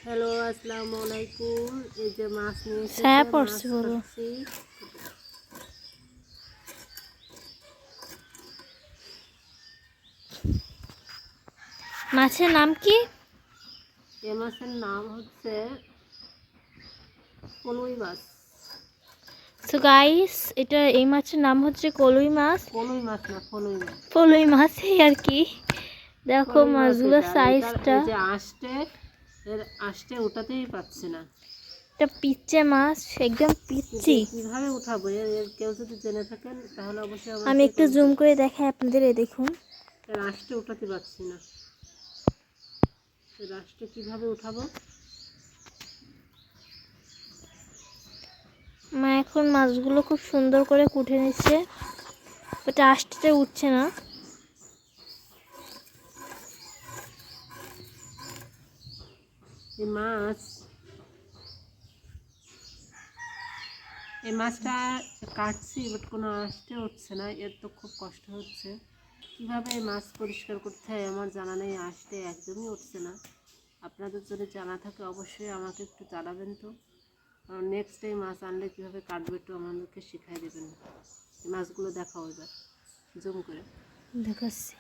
Hello, আসসালামু আলাইকুম। এই যে মাছ নিয়ে ছায়া এসেছে, মাছ পড়ছে বলো। খাচ্ছি। মাছের নাম কি? এ মাছের নাম হচ্ছে কলুই মাছ। সো গাইস, এই মাছের নাম হচ্ছে কলুই মাছ। কলুই মাছ না, ফলুই মাছ। কলুই মাছ আর কি। দেখো ফলুই মাছ মাছগুলোর এটা। আর এটার সাইজটা। এই যে আঁশটে ওটাতেই পাচ্ছি না। এটা পিচ্চে মাছ, একদম পিচ্চি। কিভাবে উঠাবো এর কেউ যদি জেনে থাকেন তাহলে অবশ্যই আমি আমাকে একটু জুম করে দেখাই আপনাদের। দেখুন, এর আঁশটে উঠাতে পারছি না। এর আঁশটে কিভাবে উঠাবো? মা এখন মাছগুলো খুব সুন্দর করে কুটে নিচ্ছে। ওটা আস্তে উঠছে না। এই মাছটা কাটছি, বাট কোনো আঁশটে উঠছে না। এর তো খুব কষ্ট হচ্ছে। কীভাবে এই মাছ পরিষ্কার করতে হয় আমার জানা নেই। আঁশটে একদমই উঠছে না। আপনাদের যদি জানা থাকে অবশ্যই আমাকে একটু জানাবেন। তো নেক্সট টাইম মাছ আনলে কীভাবে কাটবে একটু আমাদেরকে শিখাই দেবেন। এই মাছগুলো দেখাও এবার জুম করে দেখাচ্ছি।